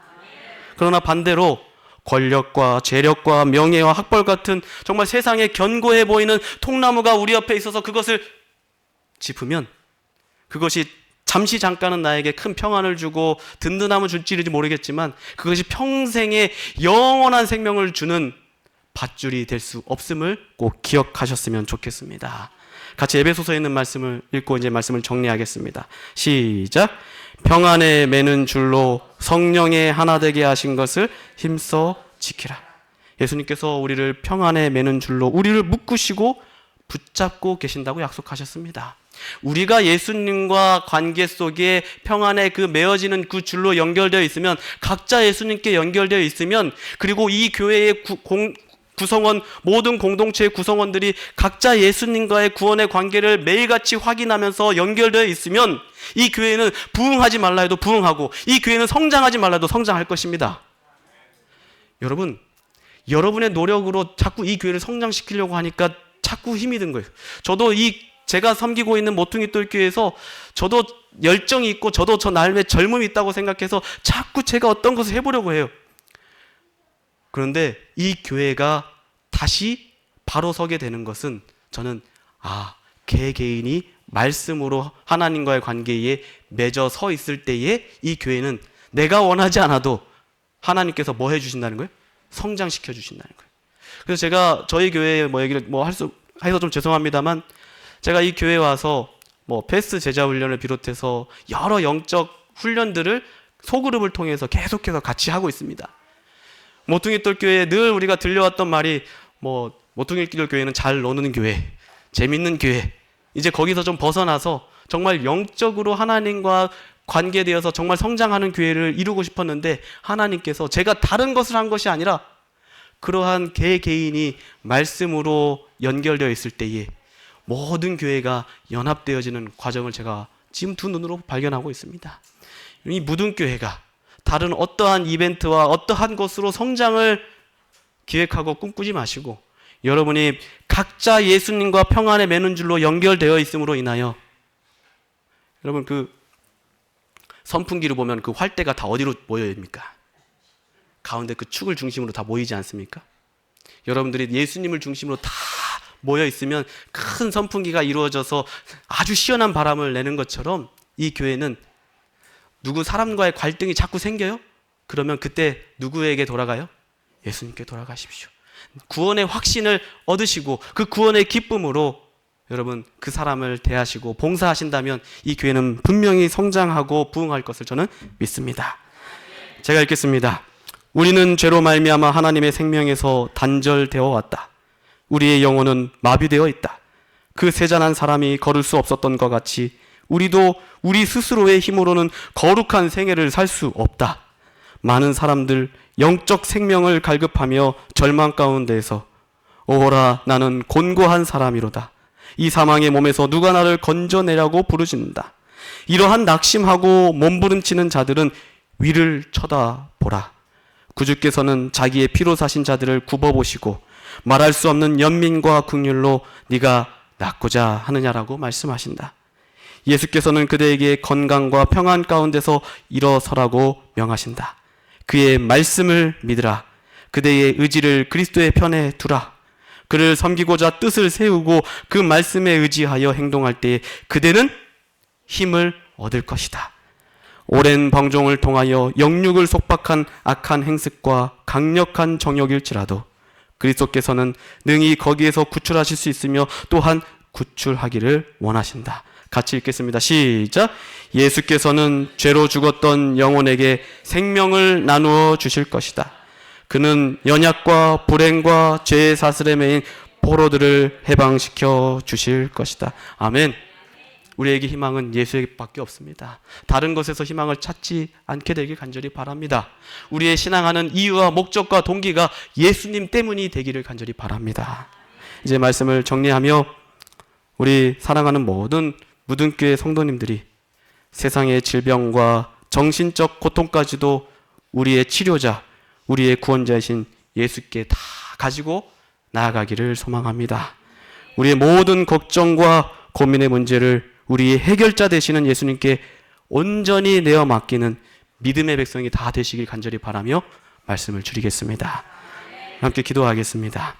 그러나 반대로 권력과 재력과 명예와 학벌 같은 정말 세상에 견고해 보이는 통나무가 우리 옆에 있어서 그것을 짚으면 그것이 잠시 잠깐은 나에게 큰 평안을 주고 든든함을 줄지는지 모르겠지만 그것이 평생의 영원한 생명을 주는 밧줄이 될 수 없음을 꼭 기억하셨으면 좋겠습니다. 같이 에베소서에 있는 말씀을 읽고 이제 말씀을 정리하겠습니다. 시작. 평안에 매는 줄로 성령의 하나 되게 하신 것을 힘써 지키라. 예수님께서 우리를 평안에 매는 줄로 우리를 묶으시고 붙잡고 계신다고 약속하셨습니다. 우리가 예수님과 관계 속에 평안에 그 메어지는 그 줄로 연결되어 있으면, 각자 예수님께 연결되어 있으면, 그리고 이 교회의 구성원, 모든 공동체의 구성원들이 각자 예수님과의 구원의 관계를 매일같이 확인하면서 연결되어 있으면 이 교회는 부흥하지 말라 해도 부흥하고 이 교회는 성장하지 말라 해도 성장할 것입니다. 여러분, 여러분의 노력으로 자꾸 이 교회를 성장시키려고 하니까 자꾸 힘이 든 거예요. 저도 제가 섬기고 있는 모퉁이 똘교회에서 저도 열정이 있고 저도 저 나름의 젊음이 있다고 생각해서 자꾸 제가 어떤 것을 해보려고 해요. 그런데 이 교회가 다시 바로 서게 되는 것은 저는 개개인이 말씀으로 하나님과의 관계에 맺어 서 있을 때에 이 교회는 내가 원하지 않아도 하나님께서 뭐 해주신다는 거예요? 성장시켜 주신다는 거예요. 그래서 제가 저희 교회 얘기를 해서 좀 죄송합니다만, 제가 이 교회에 와서 패스트 제자 훈련을 비롯해서 여러 영적 훈련들을 소그룹을 통해서 계속해서 같이 하고 있습니다. 모퉁이돌 교회에 늘 우리가 들려왔던 말이 모퉁이돌 교회는 잘 노는 교회, 재밌는 교회. 이제 거기서 좀 벗어나서 정말 영적으로 하나님과 관계되어서 정말 성장하는 교회를 이루고 싶었는데, 하나님께서 제가 다른 것을 한 것이 아니라 그러한 개개인이 말씀으로 연결되어 있을 때에 모든 교회가 연합되어지는 과정을 제가 지금 두 눈으로 발견하고 있습니다. 이 무등교회가 다른 어떠한 이벤트와 어떠한 것으로 성장을 기획하고 꿈꾸지 마시고, 여러분이 각자 예수님과 평안에 매는 줄로 연결되어 있음으로 인하여, 여러분 선풍기를 보면 그 활대가 다 어디로 모여야 됩니까? 가운데 그 축을 중심으로 다 모이지 않습니까? 여러분들이 예수님을 중심으로 다 모여 있으면 큰 선풍기가 이루어져서 아주 시원한 바람을 내는 것처럼, 이 교회는 누구 사람과의 갈등이 자꾸 생겨요? 그러면 그때 누구에게 돌아가요? 예수님께 돌아가십시오. 구원의 확신을 얻으시고 그 구원의 기쁨으로 여러분 그 사람을 대하시고 봉사하신다면 이 교회는 분명히 성장하고 부흥할 것을 저는 믿습니다. 제가 읽겠습니다. 우리는 죄로 말미암아 하나님의 생명에서 단절되어 왔다. 우리의 영혼은 마비되어 있다. 그 세잔한 사람이 걸을 수 없었던 것 같이 우리도 우리 스스로의 힘으로는 거룩한 생애를 살 수 없다. 많은 사람들 영적 생명을 갈급하며 절망 가운데에서 오호라 나는 곤고한 사람이로다. 이 사망의 몸에서 누가 나를 건져내려고 부르짖는다. 이러한 낙심하고 몸부림치는 자들은 위를 쳐다보라. 구주께서는 자기의 피로 사신 자들을 굽어보시고 말할 수 없는 연민과 긍휼로 네가 낫고자 하느냐라고 말씀하신다. 예수께서는 그대에게 건강과 평안 가운데서 일어서라고 명하신다. 그의 말씀을 믿으라. 그대의 의지를 그리스도의 편에 두라. 그를 섬기고자 뜻을 세우고 그 말씀에 의지하여 행동할 때에 그대는 힘을 얻을 것이다. 오랜 방종을 통하여 영육을 속박한 악한 행습과 강력한 정욕일지라도 그리스도께서는 능히 거기에서 구출하실 수 있으며 또한 구출하기를 원하신다. 같이 읽겠습니다. 시작. 예수께서는 죄로 죽었던 영혼에게 생명을 나누어 주실 것이다. 그는 연약과 불행과 죄의 사슬에 매인 포로들을 해방시켜 주실 것이다. 아멘. 우리에게 희망은 예수에게밖에 없습니다. 다른 것에서 희망을 찾지 않게 되길 간절히 바랍니다. 우리의 신앙하는 이유와 목적과 동기가 예수님 때문이 되기를 간절히 바랍니다. 이제 말씀을 정리하며 우리 사랑하는 모든 무등교회 성도님들이 세상의 질병과 정신적 고통까지도 우리의 치료자, 우리의 구원자이신 예수께 다 가지고 나아가기를 소망합니다. 우리의 모든 걱정과 고민의 문제를 우리의 해결자 되시는 예수님께 온전히 내어 맡기는 믿음의 백성이 다 되시길 간절히 바라며 말씀을 줄이겠습니다. 함께 기도하겠습니다.